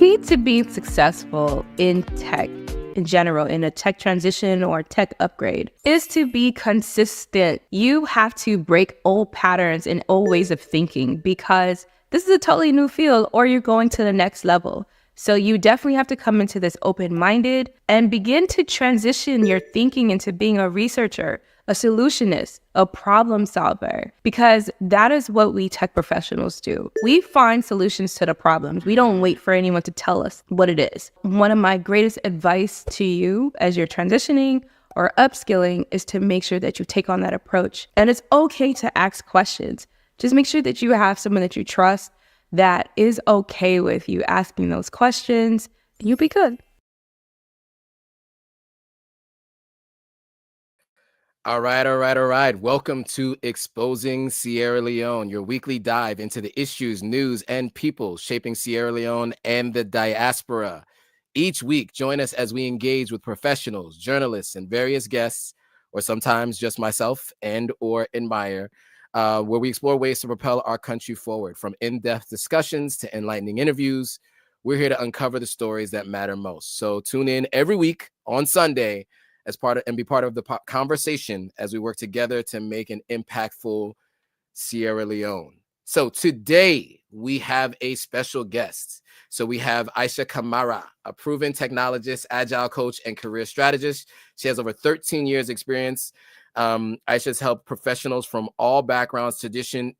key to being successful in tech in general, in a tech transition or tech upgrade, is to be consistent. You have to break old patterns and old ways of thinking, because this is a totally new field, or you're going to the next level. So you definitely have to come into this open-minded and begin to transition your thinking into being a researcher, a solutionist, a problem solver, because that is what we tech professionals do. We find solutions to the problems. We don't wait for anyone to tell us what it is. One of my greatest advice to you as you're transitioning or upskilling is to make sure that you take on that approach. And it's okay to ask questions. Just make sure that you have someone that you trust that is okay with you asking those questions, and you'll be good. All right. Welcome to Exposing Sierra Leone, your weekly dive into the issues, news, and people shaping Sierra Leone and the diaspora. Each week, join us as we engage with professionals, journalists, and various guests, or sometimes just myself and or Admire, where we explore ways to propel our country forward. From in-depth discussions to enlightening interviews, we're here to uncover the stories that matter most. So tune in every week on Sunday as part of and be part of the conversation as we work together to make an impactful Sierra Leone. So today we have a special guest. So we have Isshai Kamara, a proven technologist, agile coach, and career strategist. She has over 13 years experience. Isshai's helped professionals from all backgrounds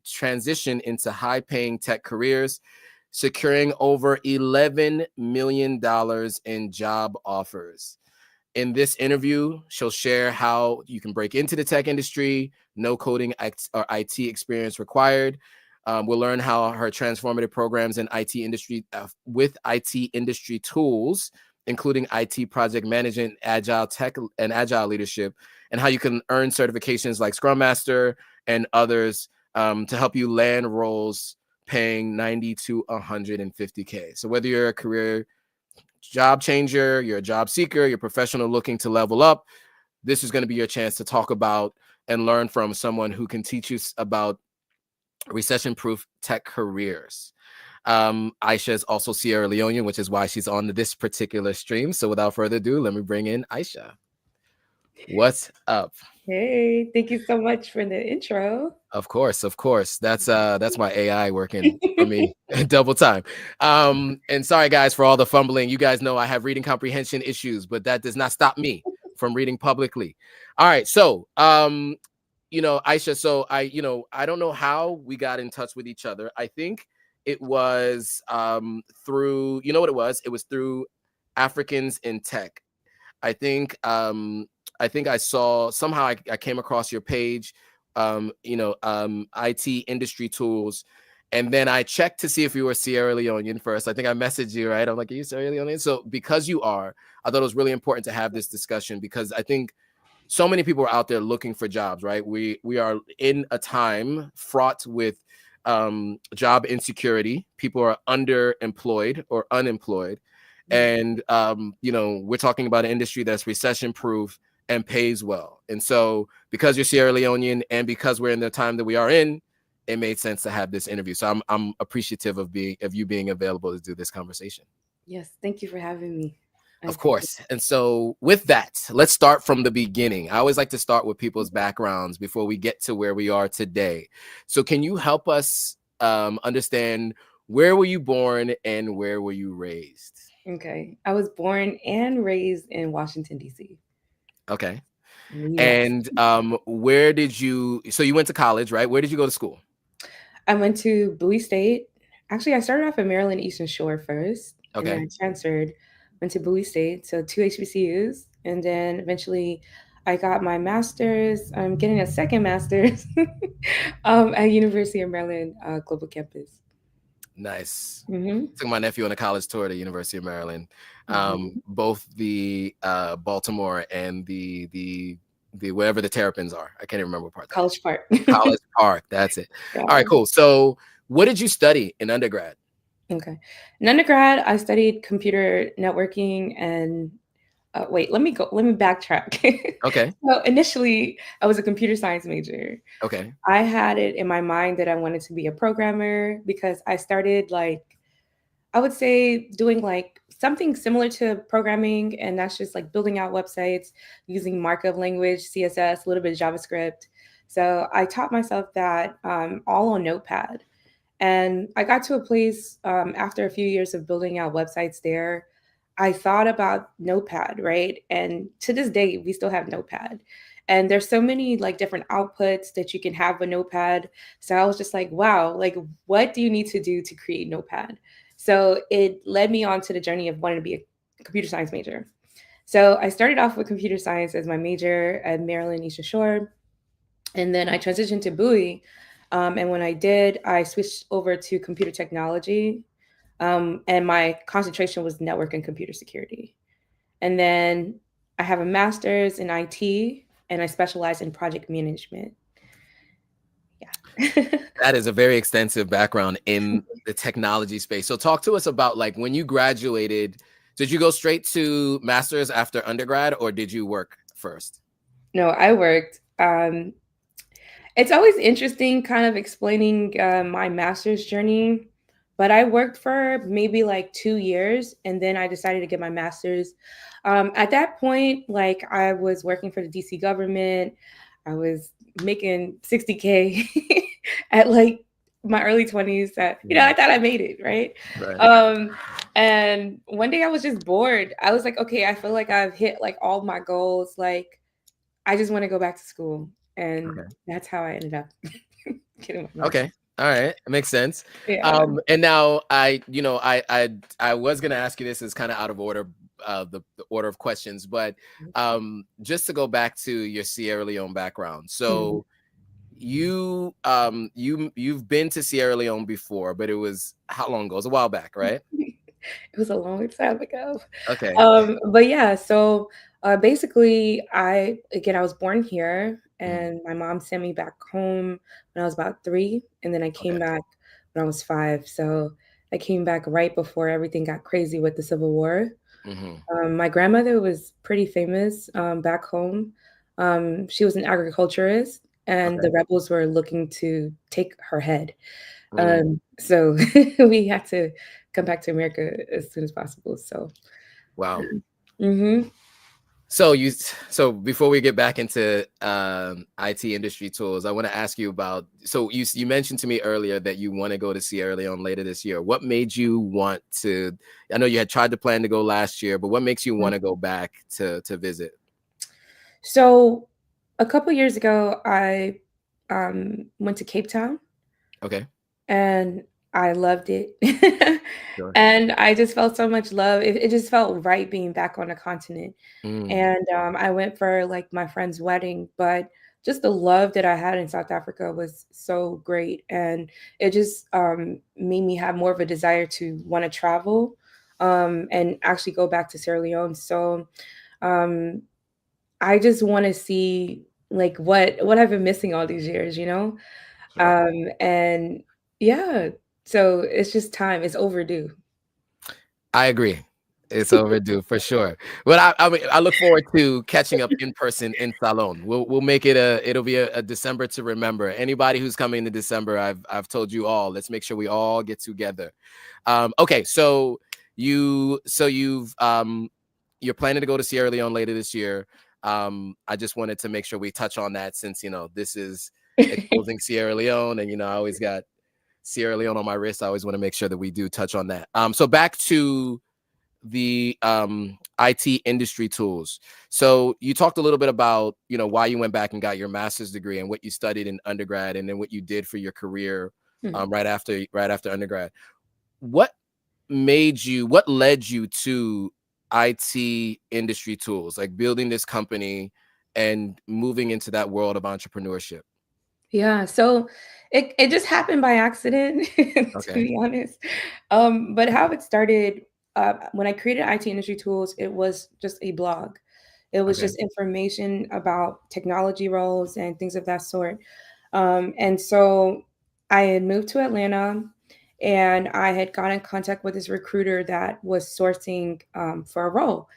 transition into high-paying tech careers, securing over $11 million in job offers. In this interview, she'll share how you can break into the tech industry, no coding or IT experience required. We'll learn how her transformative programs in IT industry with IT industry tools, including IT project management, agile tech, and agile leadership, and how you can earn certifications like Scrum Master and others to help you land roles paying $90 to $150K. So whether you're a career job changer, you're a job seeker, you're a professional looking to level up, this is going to be your chance to talk about and learn from someone who can teach you about recession-proof tech careers. Isshai is also Sierra Leonean, which is why she's on this particular stream. So without further ado, let me bring in Isshai. What's up? Hey, thank you so much for the intro. Of course. That's my AI working for me double time. And sorry guys for all the fumbling. You guys know I have reading comprehension issues, but that does not stop me from reading publicly. All right, so Isshai, so I don't know how we got in touch with each other. I think it was through, you know what it was? It was through Africans in Tech. I think I saw somehow I came across your page, IT industry tools. And then I checked to see if you were Sierra Leonean first. I think I messaged you, right? I'm like, are you Sierra Leonean? So because you are, I thought it was really important to have this discussion, because I think so many people are out there looking for jobs, right? We are in a time fraught with job insecurity. People are underemployed or unemployed. And, we're talking about an industry that's recession-proof and pays well. And so because you're Sierra Leonean and because we're in the time that we are in, it made sense to have this interview. So I'm appreciative of you being available to do this conversation. Yes, thank you for having me. Of course. And so with that, let's start from the beginning. I always like to start with people's backgrounds before we get to where we are today. So can you help us understand, where were you born and where were you raised? Okay. I was born and raised in Washington, D.C. Okay. Yes. And where did you, so you went to college, right? Where did you go to school? I went to Bowie State. Actually, I started off at Maryland Eastern Shore first. Okay. And then I transferred, went to Bowie State, so 2 HBCUs. And then eventually I got my master's. I'm getting a second master's at University of Maryland Global Campus. Nice. Mm-hmm. Took my nephew on a college tour at the University of Maryland. Both the Baltimore and the wherever the Terrapins are. I can't even remember what part. College Park. College Park. That's it. Yeah. All right, cool. So what did you study in undergrad? Okay. In undergrad, I studied computer networking and let me backtrack. Okay. So initially, I was a computer science major. Okay. I had it in my mind that I wanted to be a programmer because I started I would say doing like something similar to programming, and that's just like building out websites using markup language, CSS, a little bit of JavaScript. So I taught myself that all on Notepad. And I got to a place after a few years of building out websites there. I thought about Notepad, right? And to this day, we still have Notepad. And there's so many like different outputs that you can have with Notepad. So I was just like, wow, like what do you need to do to create Notepad? So it led me on to the journey of wanting to be a computer science major. So I started off with computer science as my major at Maryland Eastern Shore. And then I transitioned to Bowie. And when I did, I switched over to computer technology. And my concentration was network and computer security. And then I have a master's in IT and I specialize in project management. Yeah. That is a very extensive background in the technology space. So talk to us about like when you graduated, did you go straight to master's after undergrad or did you work first? No, I worked. It's always interesting kind of explaining my master's journey, but I worked for maybe like 2 years and then I decided to get my master's. At that point, like I was working for the DC government. I was making 60K at like my early 20s. That, I thought I made it, right? Right. And one day I was just bored. I was like, okay, I feel like I've hit like all my goals. Like I just want to go back to school. And that's how I ended up getting my Okay. All right. It makes sense. Yeah. And now I was gonna ask you this as kind of out of order, the order of questions, but just to go back to your Sierra Leone background. So you've been to Sierra Leone before, but it was how long ago? It was a while back, right? It was a long time ago. Okay. But yeah, so basically I was born here and my mom sent me back home when I was about 3, and then I came back when I was 5. So I came back right before everything got crazy with the Civil War. My grandmother was pretty famous back home. She was an agriculturist, and the rebels were looking to take her head. So we had to come back to America as soon as possible. So Wow. Mm-hmm. So before we get back into IT industry tools, I want to ask you about, so you mentioned to me earlier that you want to go to Sierra Leone later this year. What made you want to, I know you had tried to plan to go last year, but what makes you want to go back to visit? So a couple years ago, I went to Cape Town. Okay. And I loved it. Sure. And I just felt so much love. It just felt right being back on the continent. And I went for like my friend's wedding, but just the love that I had in South Africa was so great. And it just made me have more of a desire to want to travel and actually go back to Sierra Leone. So I just want to see like what I've been missing all these years, Sure. And yeah, so it's just time. It's overdue. I agree. It's overdue for sure. But I mean, I look forward to catching up in person in Salon. We'll make it it'll be a December to remember. Anybody who's coming to December, I've told you all. Let's make sure we all get together. Okay, so you're planning to go to Sierra Leone later this year. I just wanted to make sure we touch on that since this is exposing Sierra Leone, and I always got Sierra Leone on my wrist. I always want to make sure that we do touch on that. So back to the IT industry tools. So you talked a little bit about, why you went back and got your master's degree and what you studied in undergrad and then what you did for your career right after undergrad. What led you to IT industry tools, like building this company and moving into that world of entrepreneurship? Yeah, so it just happened by accident, to be honest. But how it started, when I created IT industry tools, it was just a blog. It was just information about technology roles and things of that sort. And so I had moved to Atlanta and I had got in contact with this recruiter that was sourcing for a role.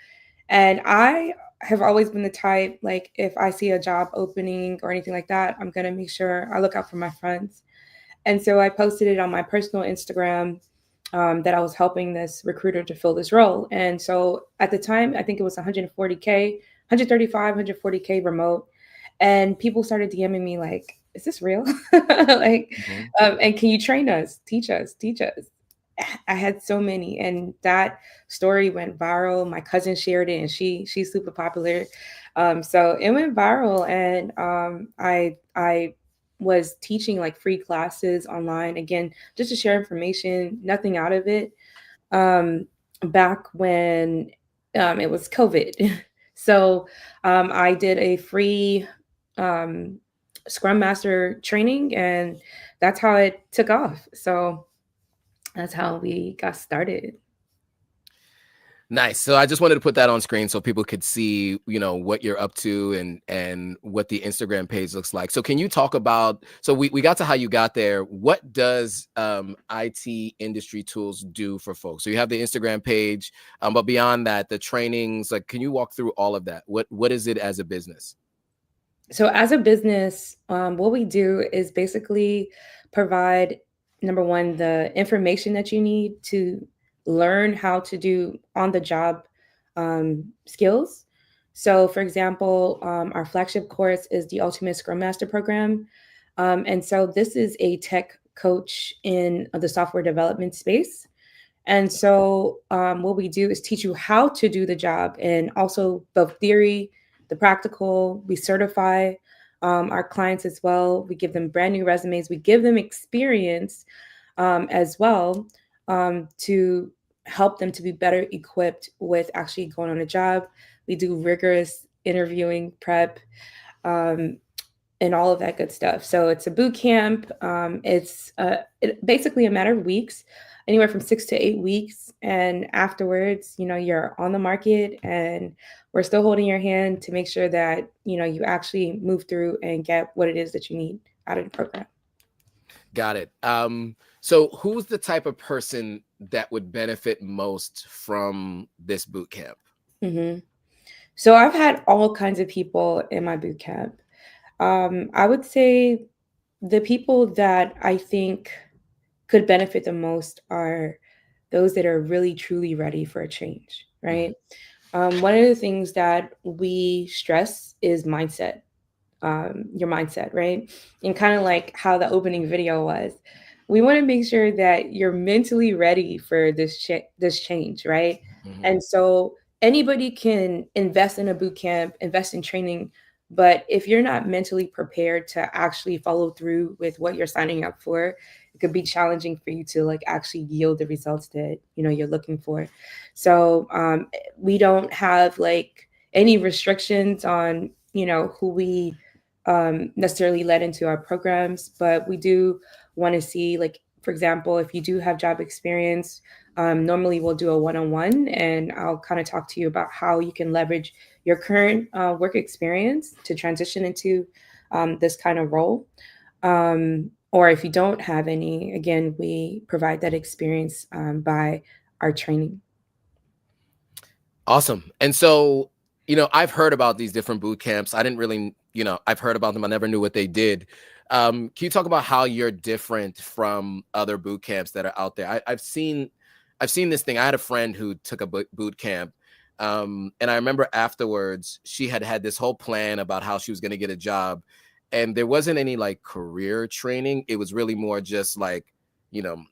And I have always been the type, like, if I see a job opening or anything like that, I'm going to make sure I look out for my friends. And so I posted it on my personal Instagram. that I was helping this recruiter to fill this role. And so at the time, I think it was 140K, 135, 140K remote. And people started DMing me like, is this real? Like, Mhm. and can you train us, teach us, teach us? I had so many, and that story went viral. My cousin shared it, and she's super popular. So it went viral, and I was teaching like free classes online again, just to share information, nothing out of it. Um, Back when it was COVID, so I did a free um, Scrum Master training, and that's how it took off. So that's how we got started. Nice. So I just wanted to put that on screen so people could see, what you're up to and what the Instagram page looks like. So can you talk about, so we got to how you got there. What does IT industry tools do for folks? So you have the Instagram page, but beyond that, the trainings, like, can you walk through all of that? What is it as a business? So as a business, what we do is basically provide, number one, the information that you need to learn how to do on the job skills. So, for example, our flagship course is the Ultimate Scrum Master Program. And so this is a tech coach in the software development space. And so, what we do is teach you how to do the job, and also both theory, the practical. We certify our clients as well. We give them brand new resumes. We give them experience as well, to help them to be better equipped with actually going on a job. We do rigorous interviewing prep. Um, and all of that good stuff. So it's a boot camp. Basically a matter of weeks, anywhere from 6 to 8 weeks. And afterwards, you're on the market, and we're still holding your hand to make sure that, you actually move through and get what it is that you need out of the program. Got it. So who's the type of person that would benefit most from this boot camp? hmm So I've had all kinds of people in my boot camp. I would say the people that I think could benefit the most are those that are really truly ready for a change, Mhm. right? One of the things that we stress is mindset, your mindset, right? And kind of like how the opening video was. We want to make sure that you're mentally ready for this change, right? Mhm. And so anybody can invest in a boot camp, invest in training, but if you're not mentally prepared to actually follow through with what you're signing up for, it could be challenging for you to like actually yield the results that you're looking for. So we don't have like any restrictions on who we necessarily let into our programs, but we do want to see, like, for example, if you do have job experience, normally we'll do a one-on-one, and I'll kind of talk to you about how you can leverage your current work experience to transition into this kind of role. Or if you don't have any, again, we provide that experience by our training. Awesome. And so, I've heard about these different boot camps. I didn't really, I've heard about them. I never knew what they did. Can you talk about how you're different from other boot camps that are out there? I've seen this thing. I had a friend who took a boot camp. And I remember afterwards, she had this whole plan about how she was going to get a job. And there wasn't any like career training. It was really more just like,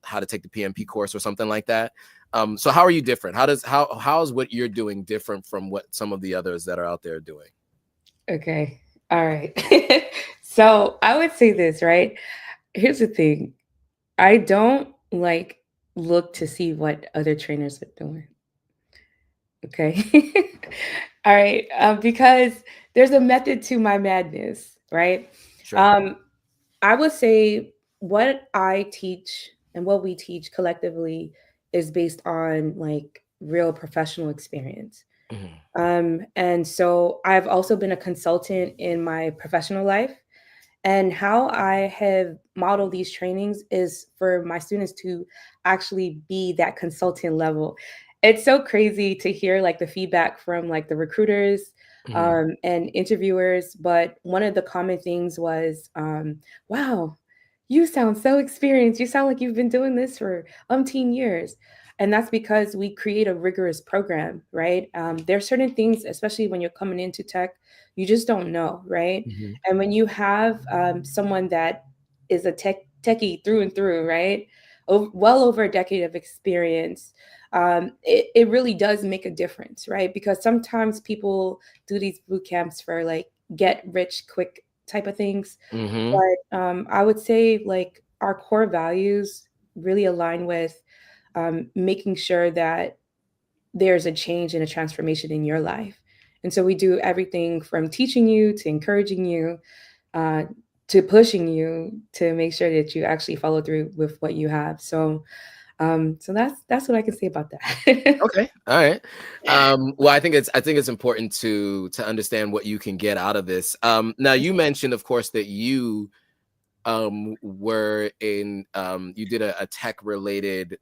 how to take the PMP course or something like that. So how are you different? How is what you're doing different from what some of the others that are out there are doing? Okay. All right. So I would say this, right? Here's the thing. I don't like look to see what other trainers are doing. Okay. All right. Because there's a method to my madness, right? Sure. Um, I would say what I teach and what we teach collectively is based on like real professional experience. Mhm. And so I've also been a consultant in my professional life. And how I have modeled these trainings is for my students to actually be that consultant level. It's so crazy to hear like the feedback from like the recruiters Mhm. and interviewers. But one of the common things was, wow, you sound so experienced. You sound like you've been doing this for umpteen years. And that's because we create a rigorous program, right? There are certain things, especially when you're coming into tech, you just don't know, right? Mhm. And when you have someone that is a techie through and through, right? Well over a decade of experience, it really does make a difference, right? Because sometimes people do these boot camps for like get rich quick type of things. Mhm. But I would say like our core values really align with making sure that there's a change and a transformation in your life. And so we do everything from teaching you to encouraging you uh, to pushing you to make sure that you actually follow through with what you have. So that's what I can say about that. Okay. All right. Well, I think it's important to understand what you can get out of this. Now you mentioned, of course, that you were in you did a tech related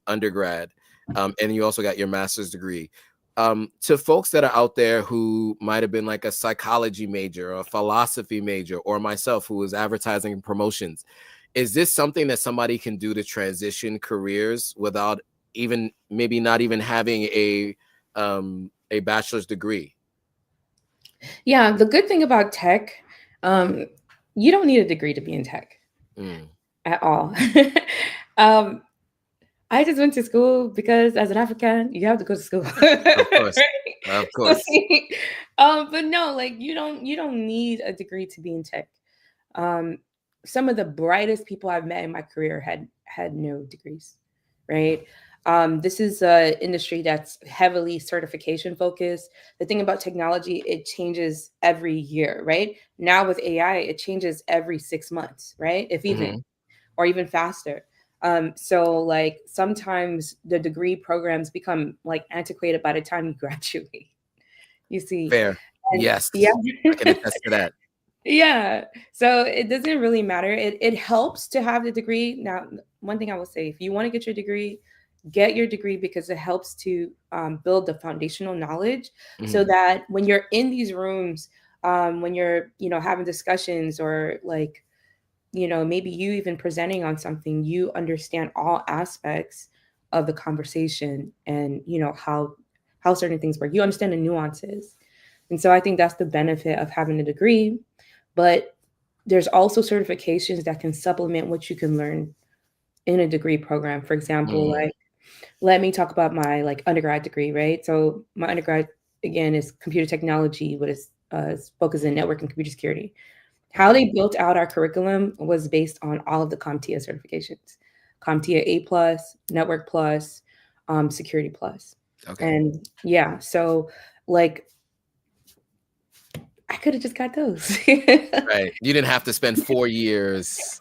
undergrad, and you also got your master's degree. To folks that are out there who might have been like a psychology major or a philosophy major, or myself who was advertising and promotions, is this something that somebody can do to transition careers without even maybe not even having a bachelor's degree? Yeah, the good thing about tech, um, you don't need a degree to be in tech Mm, at all. um, I just went to school because as an African, you have to go to school. of course. Right? Of So, course. but no, like you don't need a degree to be in tech. Um, some of the brightest people I've met in my career had no degrees, right? This is an industry that's heavily certification focused. The thing about technology, it changes every year, right? Now with AI, it changes every 6 months, right? If even, Mhm. or even faster. So like sometimes the degree programs become like antiquated by the time you graduate. You see, Fair. and Yes. yeah. I can attest to that. Yeah. So it doesn't really matter. It helps to have the degree. Now, one thing I will say, if you want to get your degree because it helps to build the foundational knowledge so Mhm. that when you're in these rooms, when you're, having discussions or like, maybe you even presenting on something, you understand all aspects of the conversation and, how certain things work. You understand the nuances. And so I think that's the benefit of having a degree. But there's also certifications that can supplement what you can learn in a degree program. For example, Mm. like let me talk about my like undergrad degree, right? So my undergrad again is computer technology, but it's focused in network and computer security. How Okay. they built out our curriculum was based on all of the CompTIA certifications, CompTIA A plus, Network plus, Security plus, Okay. and yeah, so like I could have just got those. Right. You didn't have to spend 4 years.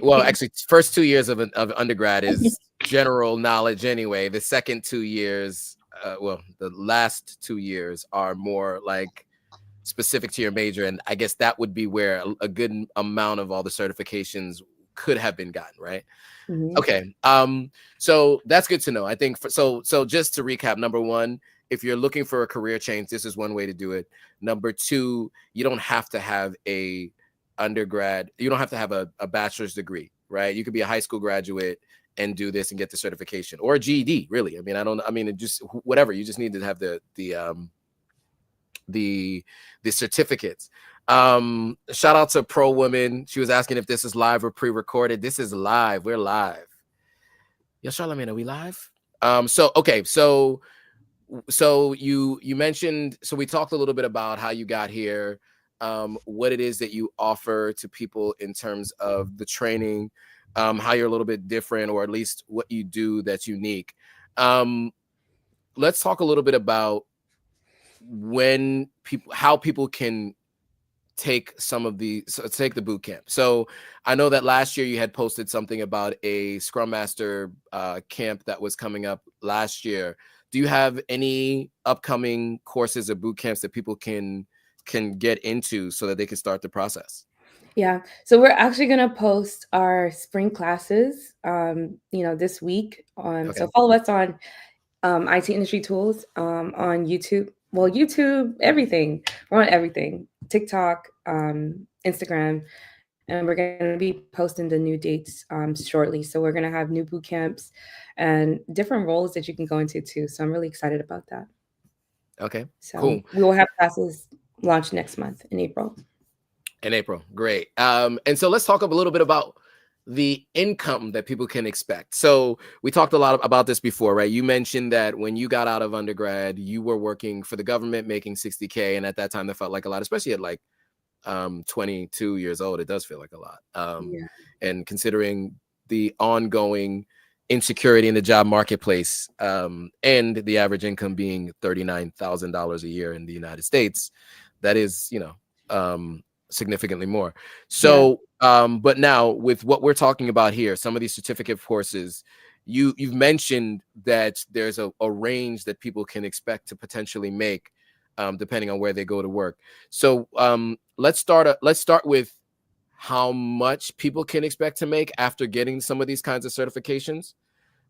Well, actually, first 2 years of undergrad is general knowledge anyway. The second 2 years, well, the last 2 years are more like specific to your major, and I guess that would be where a good amount of all the certifications could have been gotten, right? Mhm. Okay. So that's good to know. I think so just to recap, number one, if you're looking for a career change, this is one way to do it. Number two, you don't have to have a undergrad, you don't have to have a bachelor's degree, right? You could be a high school graduate and do this and get the certification, or a GED, really. I mean, it just whatever. You just need to have the the certificates. Shout out to Pro Woman. She was asking if this is live or pre-recorded. This is live. We're live. Yo, Charlamagne, are we live? So okay, so you mentioned, so we talked a little bit about how you got here, what it is that you offer to people in terms of the training, how you're a little bit different, or at least what you do that's unique. Um, let's talk a little bit about how people can take the boot camp. So I know that last year you had posted something about a Scrum Master camp that was coming up last year. Do you have any upcoming courses or boot camps that people can get into so that they can start the process? Yeah. So we're actually gonna post our spring classes, this week. So Okay. follow us on IT Industry Tools on YouTube. Well, YouTube, everything. We're on everything. TikTok, Instagram. and we're going to be posting the new dates shortly. So we're going to have new boot camps and different roles that you can go into too. So I'm really excited about that. Okay, So cool. we will have classes launch next month in April. In April, great. And so let's talk a little bit about the income that people can expect. So we talked a lot about this before, right? You mentioned that when you got out of undergrad, you were working for the government making $60K. And at that time, that felt like a lot, especially at like 22 years old. It does feel like a lot. Yeah. And considering the ongoing insecurity in the job marketplace, and the average income being $39,000 a year in the United States, that is, significantly more. So, but now with what we're talking about here, some of these certificate courses, you've mentioned that there's a range that people can expect to potentially make, depending on where they go to work. So let's start with how much people can expect to make after getting some of these kinds of certifications.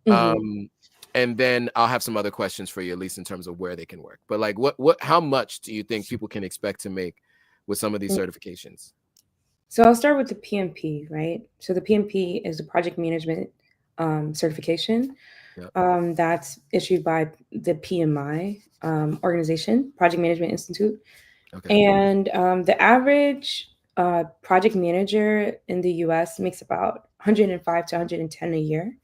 And then I'll have some other questions for you, at least in terms of where they can work. But like, how much do you think people can expect to make with some of these certifications? So I'll start with the PMP, right? So the PMP is a project management certification. Yep. That's issued by the PMI organization, Project Management Institute. Okay. And the average project manager in the US makes about 105 to 110 a year.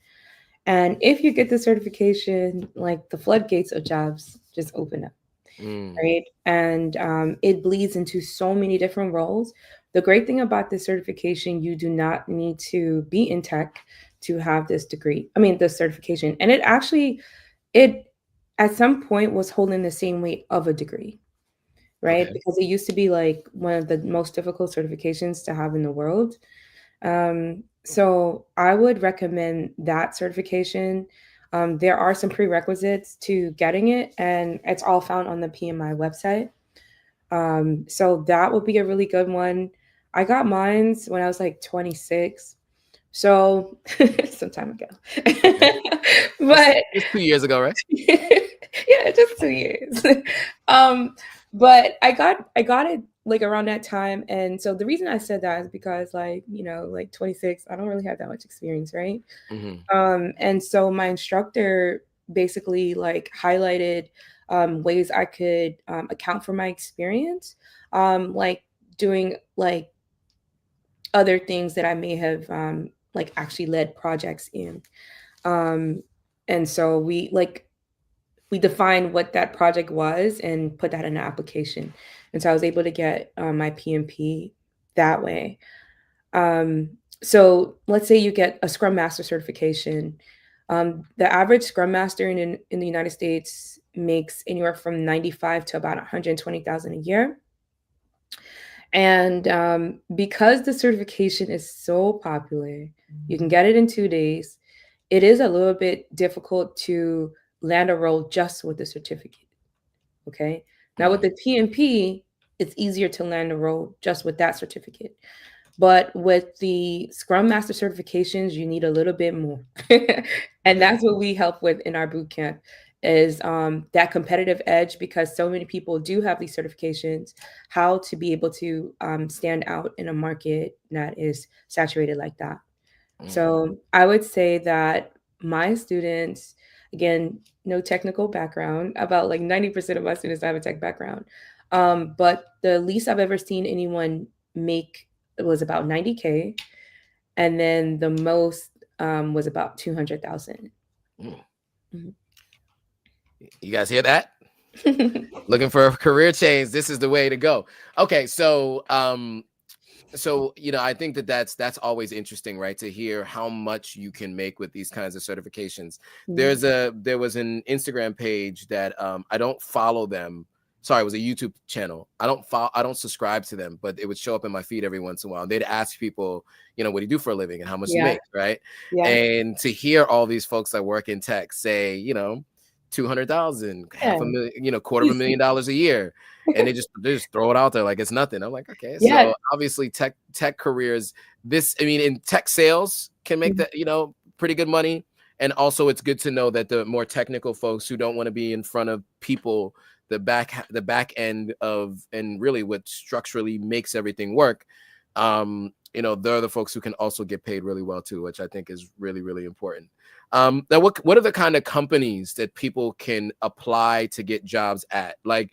And if you get the certification, like the floodgates of jobs just open up. Right. And it bleeds into so many different roles. The great thing about this certification, you do not need to be in tech to have this degree. I mean, the certification. And it actually, it at some point was holding the same weight of a degree, right? Okay. Because it used to be like one of the most difficult certifications to have in the world. So I would recommend that certification. There are some prerequisites to getting it, and it's all found on the PMI website. So that would be a really good one. I got mine when I was like 26, so some time ago. Okay. But It's 2 years ago, right? yeah, just 2 years. But I got it like around that time, and so the reason I said that is because like 26, I don't really have that much experience, right? And so my instructor basically like highlighted ways I could account for my experience, like doing like other things that I may have like actually led projects in. And so we defined what that project was and put that in an application. And so I was able to get my PMP that way. So let's say you get a Scrum Master certification. The average Scrum Master in the United States makes anywhere from 95 to about 120,000 a year. And because the certification is so popular, you can get it in 2 days. It is a little bit difficult to land a role just with the certificate. Okay. Now with the PMP, it's easier to land a role just with that certificate. But with the Scrum Master certifications, you need a little bit more. And that's what we help with in our boot camp is that competitive edge, because so many people do have these certifications, how to be able to stand out in a market that is saturated like that. So I would say that my students, again, no technical background, about like 90% of my students have a tech background. But the least I've ever seen anyone make was about 90K. And then the most was about 200,000. You guys hear that? Looking for a career change, this is the way to go. Okay, so I think that's always interesting, right? To hear how much you can make with these kinds of certifications. There was an Instagram page that I don't follow them. Sorry, it was a YouTube channel. I don't subscribe to them, but it would show up in my feed every once in a while. They'd ask people, what do you do for a living and how much you make, right? And to hear all these folks that work in tech say, 200,000, $500,000, $250,000 a year, and they just throw it out there like it's nothing. I'm like, okay, so obviously tech careers, in tech sales can make that, pretty good money. And also it's good to know that the more technical folks who don't want to be in front of people, the back end of, and really what structurally makes everything work, they're the folks who can also get paid really well too, which I think is really, really important. Now, what are the kind of companies that people can apply to get jobs at? Like,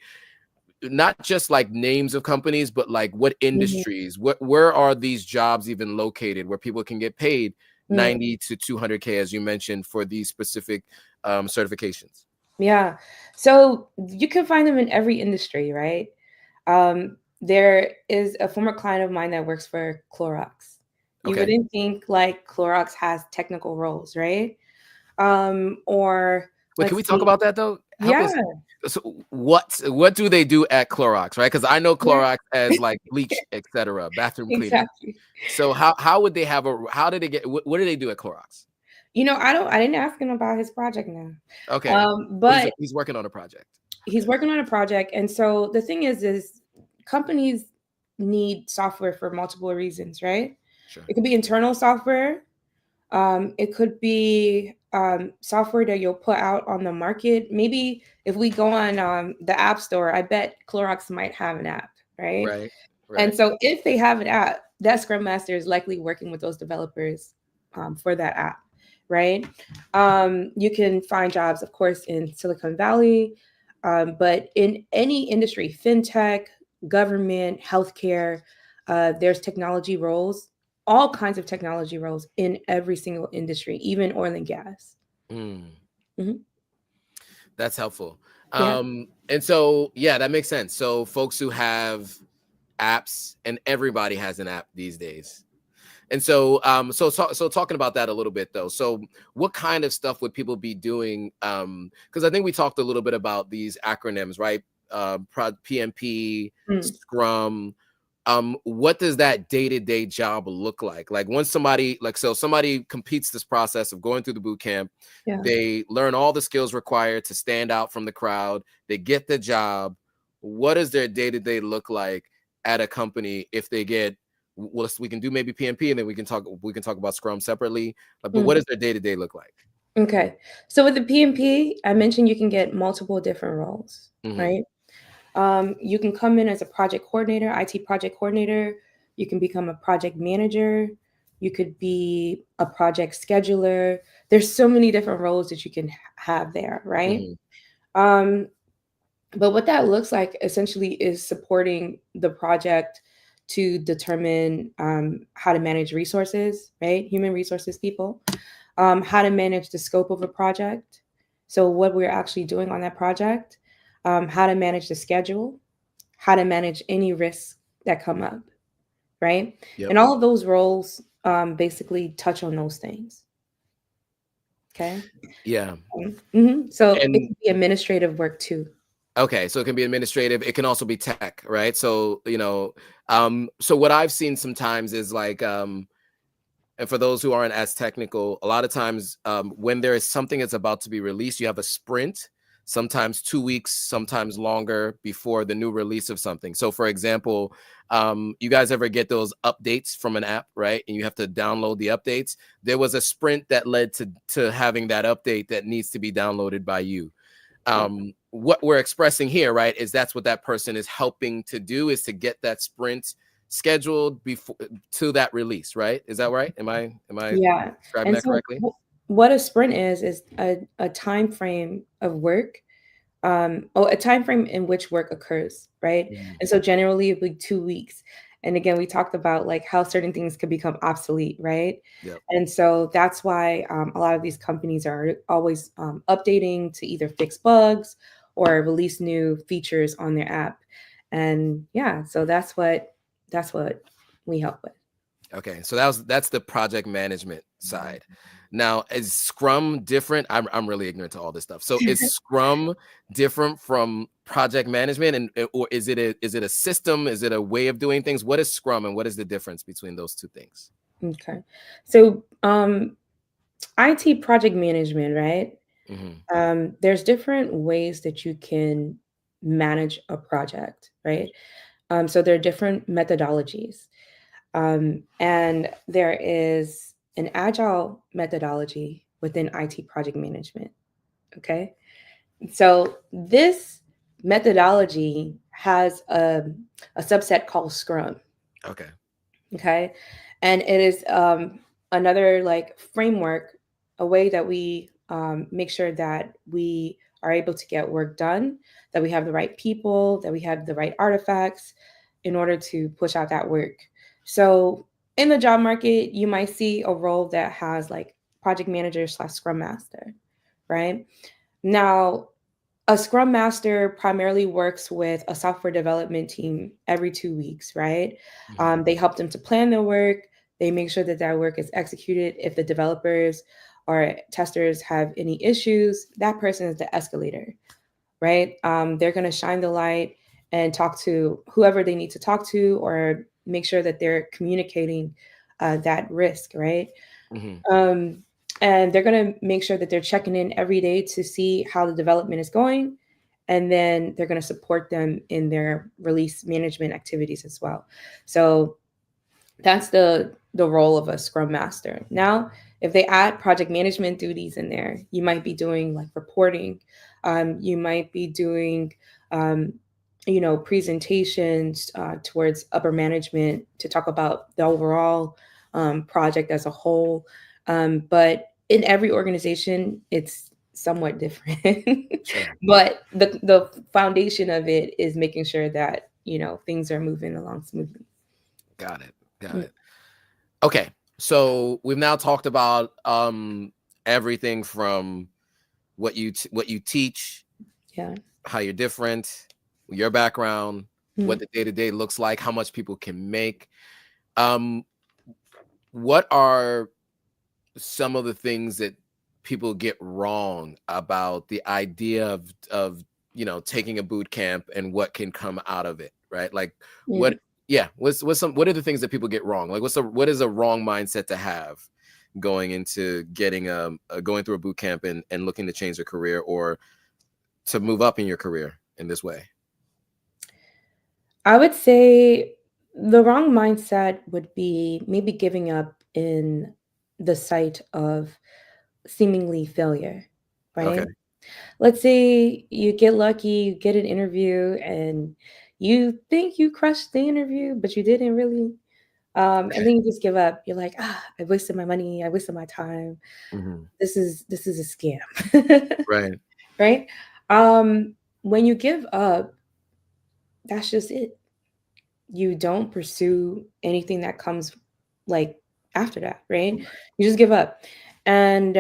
not just like names of companies, but like what industries, where are these jobs even located where people can get paid 90 to 200K, as you mentioned, for these specific certifications? Yeah. So you can find them in every industry, right? There is a former client of mine that works for Clorox. You Okay. wouldn't think like Clorox has technical roles, right? Or Wait, can let's we talk see. about that though? Help Yeah. us. So what do they do at Clorox, right? Because I know Yeah. Clorox as like bleach, etc., bathroom cleaning. Exactly. So how would they have how did they get, what do they do at Clorox? I didn't ask him about his project now. Okay. But He's working on a project. he's working on a project. And so the thing is companies need software for multiple reasons, right? Sure. It could be internal software. It could be software that you'll put out on the market. Maybe if we go on the App Store, I bet Clorox might have an app, right? Right. And Right. so if they have an app, that Scrum Master is likely working with those developers for that app, right? You can find jobs, of course, in Silicon Valley, but in any industry, fintech, government, healthcare, there's technology roles, all kinds of technology roles in every single industry, even oil and gas. Mm. Mhm. That's helpful. Yeah. And so, yeah, that makes sense. So folks who have apps, and everybody has an app these days. And so, so talking about that a little bit though. So what kind of stuff would people be doing? Because I think we talked a little bit about these acronyms, right? PMP, Mm. Scrum. What does that day-to-day job look like? Like once somebody, so somebody completes this process of going through the boot camp, Yeah. they learn all the skills required to stand out from the crowd, they get the job. What does their day-to-day look like at a company if they get, well, we can do maybe PMP and then we can talk about Scrum separately. But what does their day-to-day look like? Okay. So with the PMP, I mentioned you can get multiple different roles, right? You can come in as a project coordinator, IT project coordinator. You can become a project manager. You could be a project scheduler. There's so many different roles that you can have there, right? Um, but what that looks like essentially is supporting the project to determine how to manage resources, right? Human resources people, how to manage the scope of a project. So what we're actually doing on that project, how to manage the schedule, how to manage any risks that come up, right? Yep. And all of those roles basically touch on those things. Okay. Yeah. So it And can be administrative work too. okay, so it can be administrative. It can also be tech, right? So, so what I've seen sometimes is like, and for those who aren't as technical, a lot of times when there is something that's about to be released, you have a sprint, sometimes 2 weeks, sometimes longer before the new release of something. So for example, you guys ever get those updates from an app, right? And you have to download the updates. There was a sprint that led to having that update that needs to be downloaded by you. What we're expressing here, right, is that's what that person is helping to do, is to get that sprint scheduled before to that release, right? Is that right? Am I Yeah. describing And that so correctly? what a sprint is a time frame of work, a time frame in which work occurs, right? And so generally it'd be 2 weeks. And again, we talked about like how certain things could become obsolete, right? Yep. And so that's why a lot of these companies are always updating to either fix bugs or release new features on their app. And yeah, so that's what we help with. Okay, so that's the project management side. Now, is Scrum different? I'm really ignorant to all this stuff. So is Scrum different from project management, and or is it a system? Is it a way of doing things? What is Scrum, and what is the difference between those two things? Okay. So IT project management, right? There's different ways that you can manage a project, right? So there are different methodologies. And there is an agile methodology within IT project management. Okay. So this methodology has a subset called Scrum. Okay. Okay. And it is another like framework, a way that we make sure that we are able to get work done, that we have the right people, that we have the right artifacts in order to push out that work. So in the job market, you might see a role that has like project manager slash scrum master, right? Now, a scrum master primarily works with a software development team every 2 weeks, right? They help them to plan their work. They make sure that that work is executed. If the developers or testers have any issues, that person is the escalator, right? They're going to shine the light and talk to whoever they need to talk to, or make sure that they're communicating that risk, right? Mm-hmm. Um, and they're going to make sure that they're checking in every day to see how the development is going. And then they're going to support them in their release management activities as well. So that's the role of a scrum master. Now, if they add project management duties in there, you might be doing like reporting. You might be doing um, presentations towards upper management to talk about the overall project as a whole. But in every organization, it's somewhat different. Sure. But the foundation of it is making sure that things are moving along smoothly. Got it. Got it. Okay. So we've now talked about everything from what you teach, Yeah. how you're different, your background, what the day-to-day looks like, how much people can make. What are some of the things that people get wrong about the idea of taking a boot camp and what can come out of it, right? Like what what's what are the things that people get wrong? Like what is a wrong mindset to have going into getting going through a boot camp and looking to change their career or to move up in your career in this way? I would say the wrong mindset would be maybe giving up in the sight of seemingly failure, right? Okay. Let's say you get lucky, you get an interview, and you think you crushed the interview, but you didn't really. And then you just give up. You're like, I wasted my money, I wasted my time. Mm-hmm. This is a scam, Right. right? When you give up, that's just it. You don't pursue anything that comes like after that, right? You just give up. And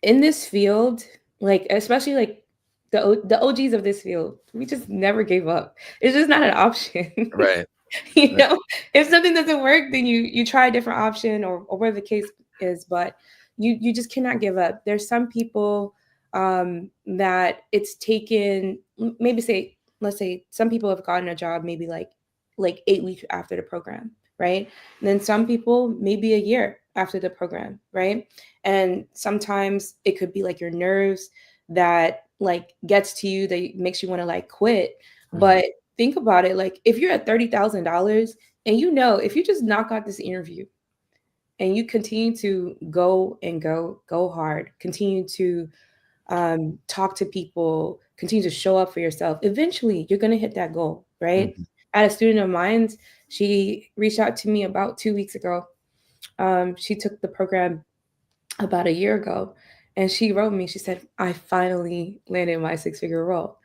in this field, like especially like the OGs of this field, we just never gave up. It's just not an option. Right. You Right. know, if something doesn't work, then you try a different option, or whatever the case is. But you just cannot give up. There's some people that it's taken maybe say let's say some people have gotten a job maybe like 8 weeks after the program, right? And then some people maybe a year after the program, right? And sometimes it could be like your nerves that like gets to you, that makes you want to like quit. But think about it, like if you're at $30,000 and if you just knock out this interview and you continue to go and go hard, continue to talk to people, continue to show up for yourself, eventually you're going to hit that goal, right? Mm-hmm. I had a student of mine, she reached out to me about 2 weeks ago. She took the program about a year ago, and she wrote me, she said, I finally landed my six-figure role.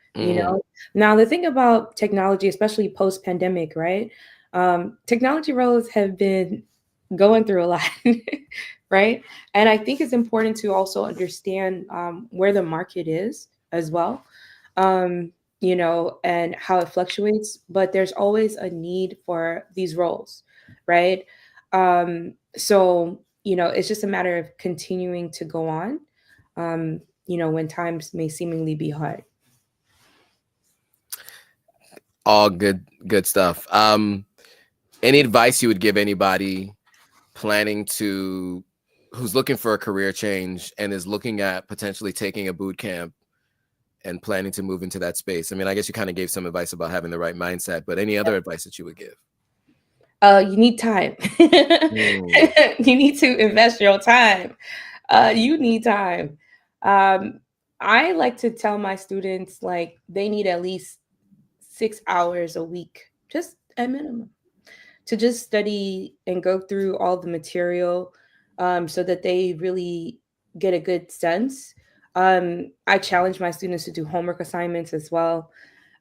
Now the thing about technology, especially post-pandemic, right? Technology roles have been going through a lot, right? And I think it's important to also understand where the market is as well, and how it fluctuates. But there's always a need for these roles, right? So it's just a matter of continuing to go on, when times may seemingly be hard. All good stuff. Any advice you would give anybody who's looking for a career change and is looking at potentially taking a boot camp and planning to move into that space? I mean, I guess you kind of gave some advice about having the right mindset, but any other advice that you would give? You need time. You need to invest your time. You need time. I like to tell my students like they need at least 6 hours a week, just at minimum, to just study and go through all the material, so that they really get a good sense. I challenge my students to do homework assignments as well.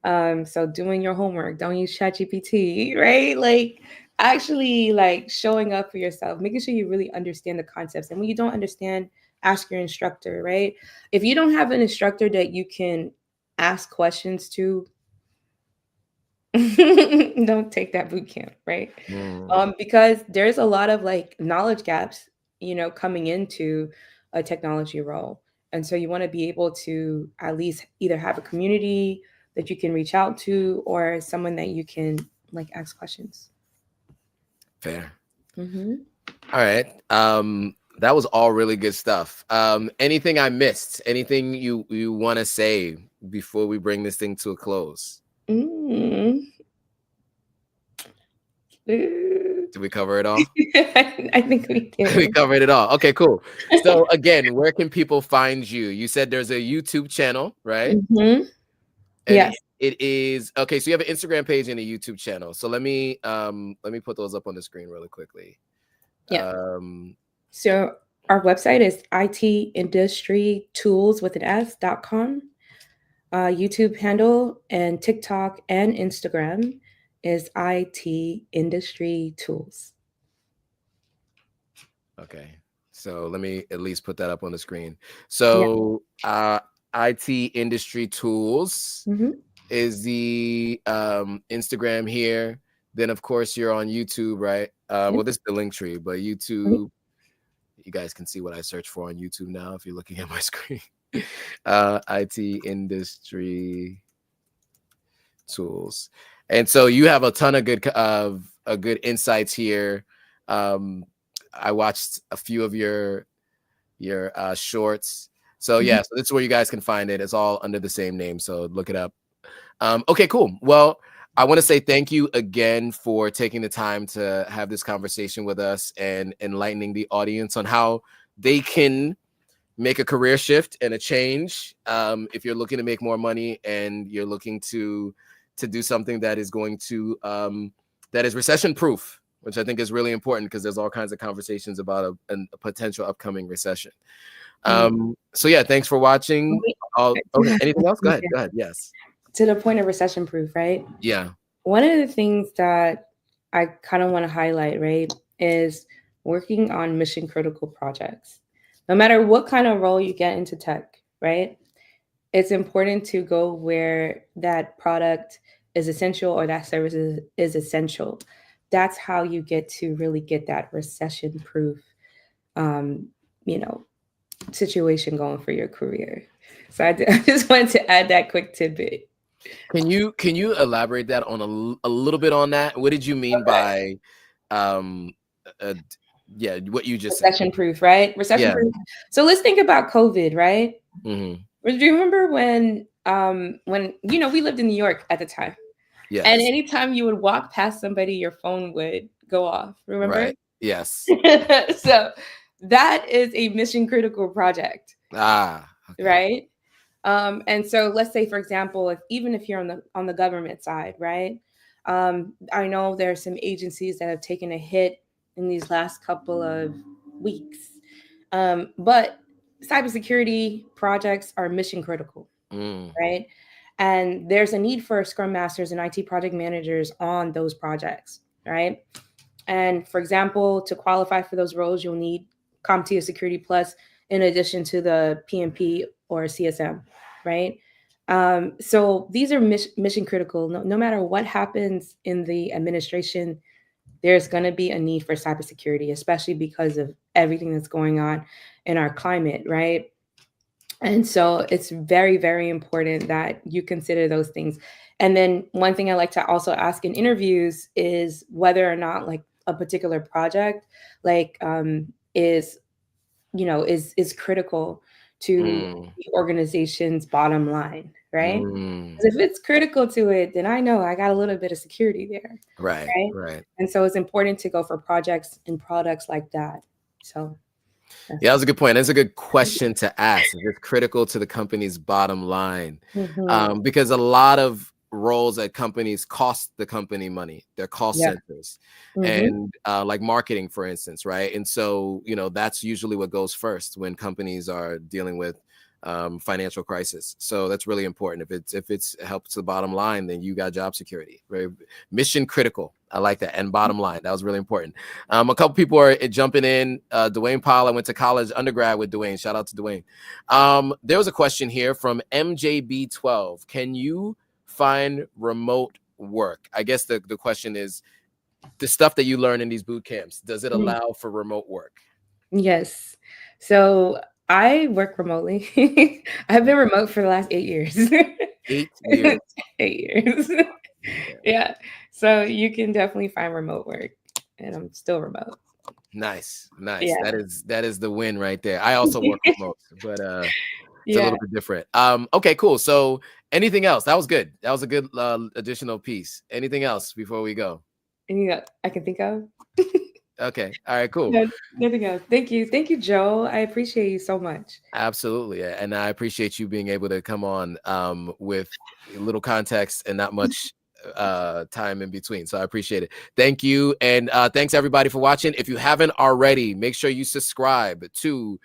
So doing your homework, don't use ChatGPT, right? Like actually like showing up for yourself, making sure you really understand the concepts. And when you don't understand, ask your instructor, right? If you don't have an instructor that you can ask questions to, don't take that boot camp, right? Because there's a lot of like knowledge gaps, coming into a technology role. And so you want to be able to at least either have a community that you can reach out to or someone that you can like ask questions. Fair. Mm-hmm. All right. That was all really good stuff. Anything I missed? Anything you want to say before we bring this thing to a close? Did we cover it all? I think we did. We covered it all. Okay, cool. So again, where can people find you? You said there's a YouTube channel, right? Mm-hmm. And Yes. it is okay. So you have an Instagram page and a YouTube channel. So let me put those up on the screen really quickly. Yeah. So our website is itindustrytools.com. YouTube handle and TikTok and Instagram is IT Industry Tools. Okay. So let me at least put that up on the screen. So IT Industry Tools is the Instagram here. Then of course you're on YouTube, right? Well, this is the link tree, but YouTube, you guys can see what I search for on YouTube now if you're looking at my screen. IT Industry Tools. And so you have a ton of good insights here. I watched a few of your shorts. So yeah, so this is where you guys can find it. It's all under the same name, so look it up. Okay, cool. Well, I want to say thank you again for taking the time to have this conversation with us and enlightening the audience on how they can make a career shift and a change. If you're looking to make more money and you're looking to do something that is going to that is recession-proof, which I think is really important because there's all kinds of conversations about a potential upcoming recession. So yeah, thanks for watching. Okay, anything else? Go ahead. Yes. To the point of recession-proof, right? Yeah. One of the things that I kind of want to highlight, right, is working on mission-critical projects. No matter what kind of role you get into tech, right? It's important to go where that product is essential or that service is essential. That's how you get to really get that recession-proof, situation going for your career. So I just wanted to add that quick tidbit. Can you elaborate that on a little bit on that? What did you mean by, what you just said? Recession-proof, right? Recession-proof. So let's think about COVID, right? Do you remember when we lived in New York at the time? Yes. And anytime you would walk past somebody, your phone would go off. Remember? Right. Yes. So that is a mission critical project. Okay. Right. And so let's say, for example, even if you're on the government side, right? I know there are some agencies that have taken a hit in these last couple of weeks. But cybersecurity projects are mission critical, right? And there's a need for Scrum Masters and IT project managers on those projects, right? And for example, to qualify for those roles, you'll need CompTIA Security Plus in addition to the PMP or CSM, right? So these are mission critical. No matter what happens in the administration, there's going to be a need for cybersecurity, especially because of everything that's going on in our climate, right? And so it's very, very important that you consider those things. And then one thing I like to also ask in interviews is whether or not like a particular project like is critical to the organization's bottom line, right? Because if it's critical to it, then I know I got a little bit of security there. Right. And so it's important to go for projects and products like that. So yeah, that was a good point. That's a good question to ask. Is it critical to the company's bottom line? Because a lot of roles at companies cost the company money. They're cost Yeah. centers, Mm-hmm. and like marketing, for instance, right? And so, that's usually what goes first when companies are dealing with financial crisis. So that's really important. If it's helps the bottom line, then you got job security. Very mission critical. I like that. And bottom line, that was really important. A couple people are jumping in. Dwayne Powell, I went to college undergrad with Dwayne. Shout out to Dwayne. There was a question here from MJB12. Can you find remote work? I guess the question is, the stuff that you learn in these boot camps, does it allow for remote work? Yes. So I work remotely. I've been remote for the last 8 years. 8 years. 8 years. Yeah. So you can definitely find remote work, and I'm still remote. Nice. Yeah. That is the win right there. I also work remote, but it's a Yeah. little bit different. Okay, cool. So anything else? That was good. That was a good additional piece. Anything else before we go? Anything that I can think of? Okay. All right, cool. No, nothing else. Thank you. Thank you, Joe. I appreciate you so much. Absolutely. And I appreciate you being able to come on with a little context and not much time in between. So I appreciate it. Thank you. And thanks everybody for watching. If you haven't already, make sure you subscribe to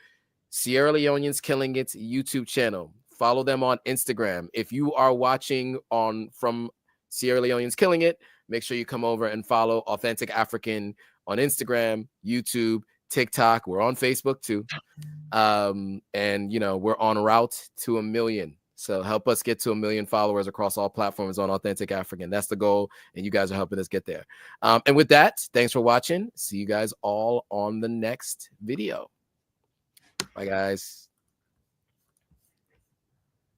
Sierra Leoneans Killing It YouTube channel. Follow them on Instagram. If you are watching from Sierra Leoneans Killing It, make sure you come over and follow Authentic African on Instagram, YouTube, TikTok. We're on Facebook too. And we're on route to 1 million. So help us get to 1 million followers across all platforms on Authentic African. That's the goal, and you guys are helping us get there. And with that, thanks for watching. See you guys all on the next video. Bye, guys.